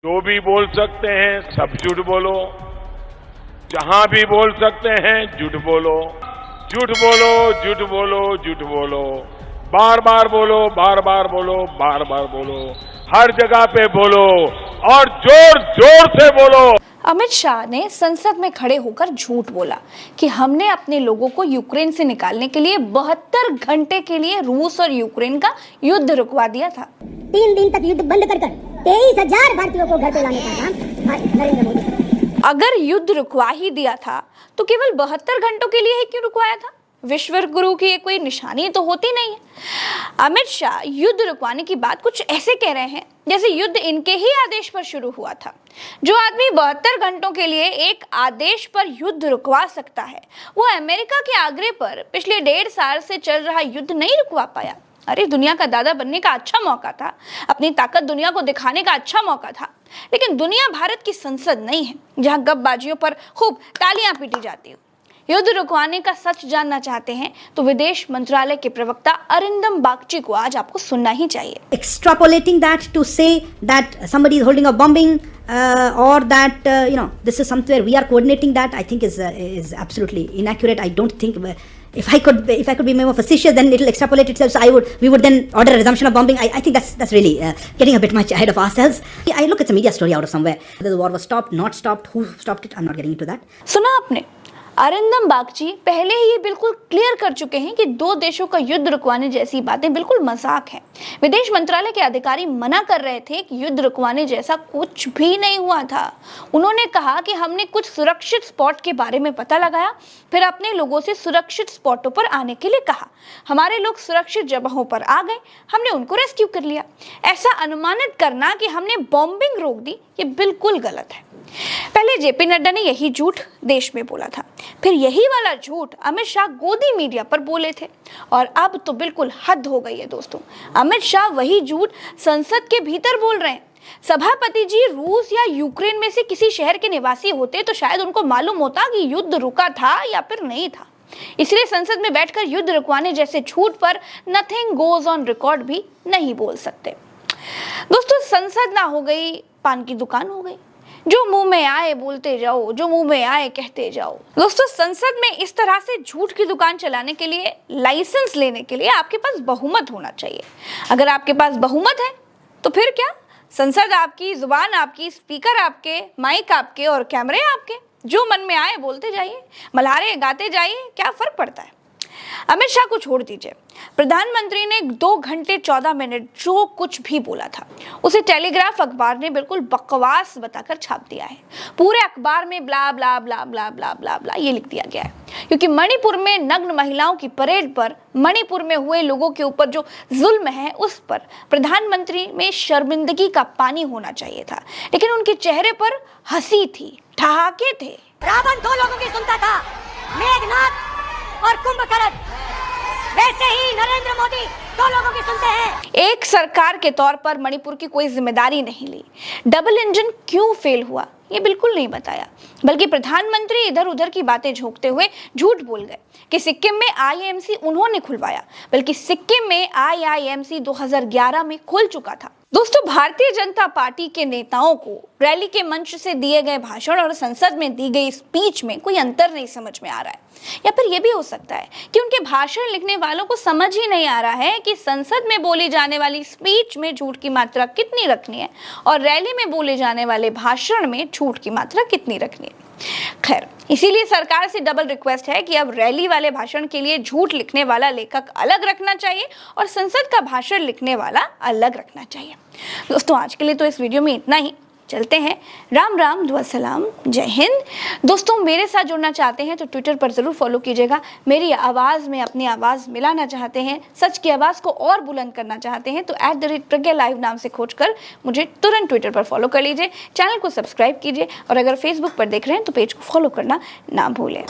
जो भी बोल सकते हैं सब झूठ बोलो, जहां भी बोल सकते हैं झूठ बोलो, झूठ बोलो, झूठ बोलो, झूठ बोलो, बार बार बोलो, बार बार बोलो, बार बार बोलो, हर जगह पे बोलो और जोर जोर से बोलो। अमित शाह ने संसद में खड़े होकर झूठ बोला कि हमने अपने लोगों को यूक्रेन से निकालने के लिए 72 घंटे के लिए रूस और यूक्रेन का युद्ध रुकवा दिया था। 3 दिन तक युद्ध बंद कर 23,000 भारतीयों को घर पे लाने का काम नरेंद्र मोदी। अगर युद्ध रुकवा ही दिया था तो केवल 72 घंटों के लिए ही क्यों रुकवाया था? विश्व गुरु की कोई निशानी तो होती नहीं है। अमित शाह युद्ध रुकवाने की बात कुछ ऐसे कह रहे हैं जैसे युद्ध इनके ही आदेश पर शुरू हुआ था। जो आदमी 72 घंटों के लिए एक आदेश पर युद्ध रुकवा सकता है, वो अमेरिका के आग्रह पर पिछले 1.5 साल से चल रहा युद्ध नहीं रुकवा पाया। अरे दुनिया का दादा बनने का अच्छा मौका था, अपनी ताकत दुनिया को दिखाने का अच्छा मौका था, लेकिन दुनिया भारत की संसद नहीं है जहां गपबाजियों पर खूब तालियां पीटी जाती हो। युद्ध रुकवाने का सच जानना चाहते हैं तो विदेश मंत्रालय के प्रवक्ता अरिंदम बागची को आज आपको सुनना ही चाहिए। Extrapolating that to say that somebody is holding a bombing or that this is somewhere we are coordinating that, I think is absolutely inaccurate. I don't think if I could be more facetious, then it will extrapolate itself. So we would then order a resumption of bombing. I think that's really getting a bit much ahead of ourselves. I look, it's a media story out of somewhere. Whether the war was stopped, not stopped, who stopped it, I'm not getting into that. सुना आपने? अरिंदम बागची पहले ही ये बिल्कुल clear कर चुके हैं कि 2 देशों का युद्ध रुकवाने जैसी बातें बिल्कुल मजाक है। विदेश मंत्रालय के अधिकारी मना कर रहे थे कि युद्ध रुकवाने जैसा कुछ भी नहीं हुआ था। उन्होंने कहा कि हमने कुछ सुरक्षित स्पॉट के बारे में पता लगाया, फिर अपने लोगों से सुरक्षित स्पॉटों पर आने के लिए कहा। हमारे लोग सुरक्षित जगहों पर आ गए, हमने उनको रेस्क्यू कर लिया। ऐसा अनुमानित करना कि हमने बॉम्बिंग रोक दी, ये बिल्कुल गलत है। पहले जेपी नड्डा ने यही झूठ देश में बोला था, फिर यही वाला झूठ अमित शाह गोदी मीडिया पर बोले थे, और अब तो बिल्कुल हद हो गई है दोस्तों। अमित शाह वही झूठ संसद के भीतर बोल रहे हैं। सभापति जी रूस या यूक्रेन में से किसी शहर के निवासी होते तो शायद उनको मालूम होता कि युद्ध रुका था या फिर नहीं था। इसलिए संसद में बैठकर युद्ध रुकवाने जैसे झूठ पर नथिंग गोज ऑन रिकॉर्ड भी नहीं बोल सकते। दोस्तों, संसद ना हो गई, पान की दुकान हो गई। जो मुंह में आए बोलते जाओ, जो मुंह में आए कहते जाओ। दोस्तों, संसद में इस तरह से झूठ की दुकान चलाने के लिए, लाइसेंस लेने के लिए आपके पास बहुमत होना चाहिए। अगर आपके पास बहुमत है तो फिर क्या, संसद आपकी, जुबान आपकी, स्पीकर आपके, माइक आपके और कैमरे आपके। जो मन में आए बोलते जाइए, मल्हारे गाते जाइए, क्या फर्क पड़ता है। अमित शाह को छोड़ दीजिए, प्रधानमंत्री ने 2 घंटे 14 मिनट जो कुछ भी बोला था उसे टेलीग्राफ अखबार ने बिल्कुल बकवास बताकर छाप दिया है। पूरे अखबार में ब्ला ब्ला ब्ला ब्ला ब्ला ब्ला ब्ला ये लिख दिया गया है, क्योंकि मणिपुर में नग्न महिलाओं की परेड पर, मणिपुर में हुए लोगों के ऊपर जो जुल्म है उस पर प्रधानमंत्री में शर्मिंदगी का पानी होना चाहिए था, लेकिन उनके चेहरे पर हंसी थी, ठहाके थे। रावण 2 लोगों की सुनता था, मेघनाथ और कुंभकर्ण, वैसे ही नरेंद्र मोदी 2 लोगों की सुनते हैं। एक सरकार के तौर पर मणिपुर की कोई जिम्मेदारी नहीं ली। डबल इंजन क्यों फेल हुआ ये बिल्कुल नहीं बताया, बल्कि प्रधानमंत्री इधर उधर की बातें झोंकते हुए झूठ बोल गए कि सिक्किम में आईआईएमसी उन्होंने खुलवाया, बल्कि सिक्किम में आईआईएमसी 2011 में खुल चुका था। दोस्तों, भारतीय जनता पार्टी के नेताओं को रैली के मंच से दिए गए भाषण और संसद में दी गई स्पीच में कोई अंतर नहीं समझ में आ रहा है, या फिर यह भी हो सकता है कि उनके भाषण लिखने वालों को समझ ही नहीं आ रहा है कि संसद में बोली जाने वाली स्पीच में झूठ की मात्रा कितनी रखनी है और रैली में बोले जाने वाले भाषण में झूठ की मात्रा कितनी रखनी है। खैर, इसीलिए सरकार से डबल रिक्वेस्ट है कि अब रैली वाले भाषण के लिए झूठ लिखने वाला लेखक अलग रखना चाहिए और संसद का भाषण लिखने वाला अलग रखना चाहिए। दोस्तों, आज के लिए तो इस वीडियो में इतना ही। चलते हैं। राम राम, दुआ सलाम, जय हिंद। दोस्तों, मेरे साथ जुड़ना चाहते हैं तो ट्विटर पर ज़रूर फॉलो कीजिएगा। मेरी आवाज़ में अपनी आवाज़ मिलाना चाहते हैं, सच की आवाज़ को और बुलंद करना चाहते हैं तो @प्रज्ञा लाइव नाम से खोज कर मुझे तुरंत ट्विटर पर फॉलो कर लीजिए। चैनल को सब्सक्राइब कीजिए और अगर फेसबुक पर देख रहे हैं तो पेज को फॉलो करना ना भूलें।